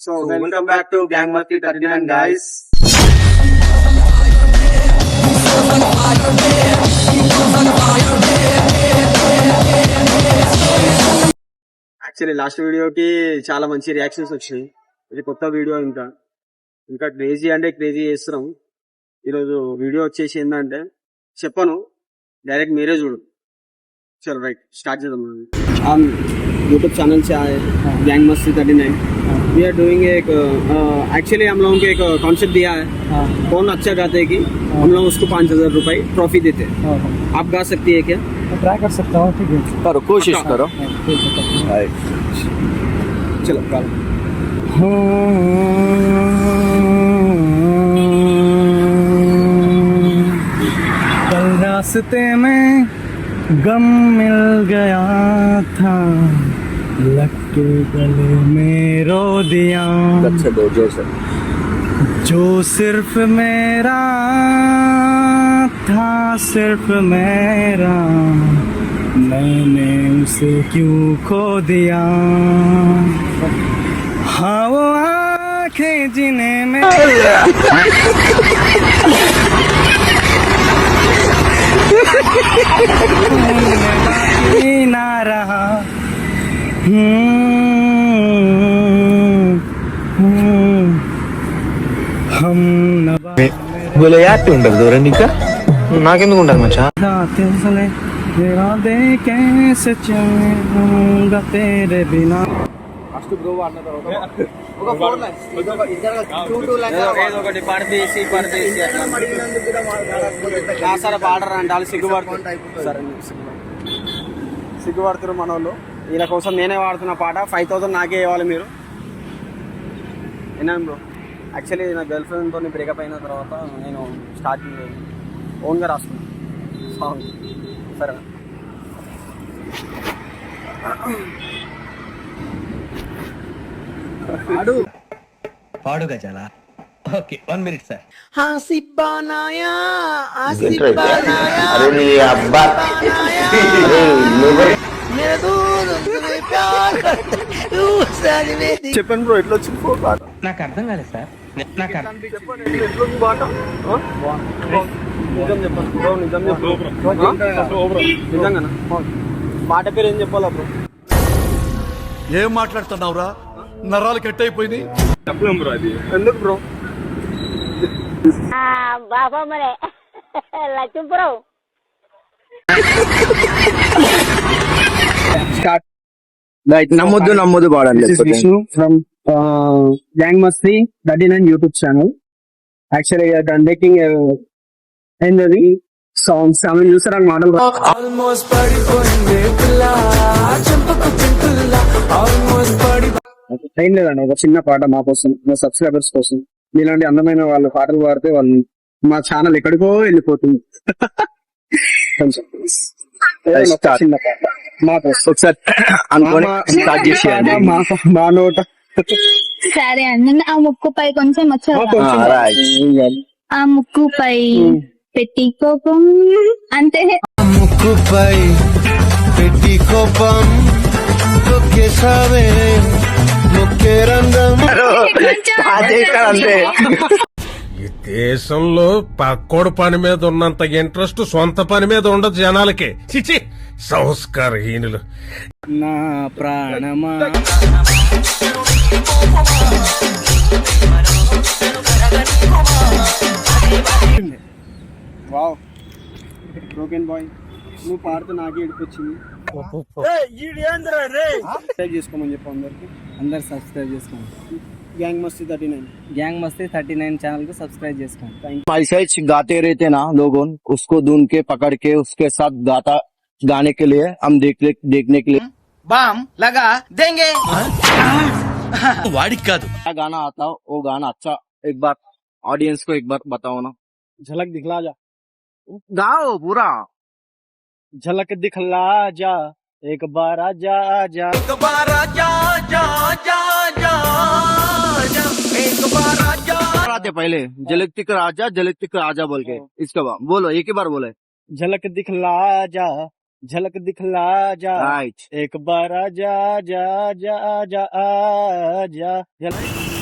So welcome back to Gang Masti 39 guys. Actually last వీడియోకి చాలా మంచి రియాక్షన్స్ వచ్చినాయి. ఇది కొత్త వీడియో ఇంకా క్రేజీ అంటే క్రేజీ చేస్తున్నాం. ఈరోజు వీడియో వచ్చేసి ఏంటంటే చెప్పను, डायरेक्ट मेरे जोड़. चलो राइट स्टार्ट చేద్దాం. हम यूट्यूब चैनल से आए गैंग मस्ती 39. वी आर डूइंग एक एक्चुअली हम लोगों को एक कॉन्सेप्ट दिया है. कौन अच्छा गाते हैं कि हम लोग उसको 5,000 रुपए ट्रॉफी देते हैं. आप गा सकती है क्या? ट्राई कर सकता हूँ. ठीक है, करो, कोशिश करो. चलो गाओ. कल रास्ते में गम मिल गया था, लग के गले में रो दिया. जो सिर्फ मेरा था, सिर्फ मेरा, मैंने उसे क्यों खो दिया. हाँ वो आँखें जिन्हें मैं ना रहा. हम बोले यार ఉండదు దూరం ఇంకా నాకెందుకు ఉండాలి మచ్చా. తెలుసులే मेरा दे कैसे चलूंगा तेरे बिना. ఫస్ట్ బ్రో అన్న తర్వాత ఒక 4 లైన్స్ టూ లైన్స్ ఒకటి పడదేసి అట్లా అడిగినందుకు కూడా మాట్లాడాలి. సరే పాడరా అంటే వాళ్ళు సిగ్గుపడుతుంది. సరే సిగ్గుపడుతున్నారు మన వాళ్ళు. వీళ్ళ కోసం నేనే వాడుతున్న పాట. 5,000 నాకే ఇవ్వాలి మీరు. విన్నాను బ్రో. యాక్చువల్లీ నా గర్ల్ ఫ్రెండ్తో బ్రేకప్ అయిన తర్వాత నేను స్టార్టింగ్ ఓన్గా రాసుకున్నాను సాంగ్. సరే పాడుగా చాలా. Okay 1 minute sir. చెప్పండి బ్రో, ఎట్లా వచ్చింది పాట? నాకు అర్థం కాలేదు సార్. నాకు చెప్పండి ఎట్లా ఉంది పాట? నిజం చెప్పండి బ్రో, నిజం నిజంగానా? పాట పేరు ఏం చెప్పాలా బ్రో? ఏం మాట్లాడుతున్నావురా? నరాలు కట్ అయిపోయినాయి. చెప్పలేం బ్రో. అది ఎందుకు బ్రో? బాబా మరే లక్ష్మీపురం. స్టార్ట్. నమ్మొద్దు పాడండి. From gang masti 39 YouTube channel. Actually conducting ఏంటది సాంగ్స్ ఆమె చూసారా మోడల్. ఏం లేదండి, ఒక చిన్న పాట మా కోసం, మా సబ్స్క్రైబర్స్ కోసం. మీలాంటి అందమైన వాళ్ళు పాటలు పాడితే వాళ్ళు మా ఛానల్ ఎక్కడికో వెళ్ళిపోతుంది. కొంచెం చిన్న పాట మా కోసం ఒకసారి మా నోట. సరే అండి. ఆ ముక్కుపై కొంచెం వచ్చారు. ఆ ముక్కుపై పెట్టి కోపం అంటే ముక్కుపై పెట్టి కోపం తొక్కేసావే ముక్కే రంగం. ఈ దేశంలో పక్కోడు పని మీద ఉన్నంత ఇంట్రెస్ట్ సొంత పని మీద ఉండదు జనాలకి. చిచి సంస్కారహీనులు. నా ప్రాణమా వావ్ బ్రోకెన్ బాయ్, నువ్వు పాడుతూ నాకే ఇడికొచ్చింది. సబ్స్క్రైబ్ చేసుకోమని చెప్పు అందరికి. అందరు సబ్స్క్రైబ్ చేసుకోండి. గ్యాంగ్ మస్తి 39 గ్యాంగ్ మస్తీ 39 ఛానల్ కు సబ్స్క్రైబ్ చేసుకోండి. ऐसे गाते रहते ना लोगों, उसको ढूंढ के पकड़ के उसके साथ गाने के लिए हम देखने के लिए बाम लगा देंगे. वाड़ी का क्या गाना आता हो वो गाना अच्छा एक बार ऑडियंस को एक बार बताओ ना. झलक दिखला जा. गाओ पूरा. झलक दिखला जा एक बार आजा आजा. एक बार आजा जा जा जा जा, एक बार आजा. आते पहले जलतिक राजा बोल के इसका बोलो एक ही बार बोले. झलक दिखला जा झलक दिखला जा राइट एक बार जा जा जा जा आ जा झलक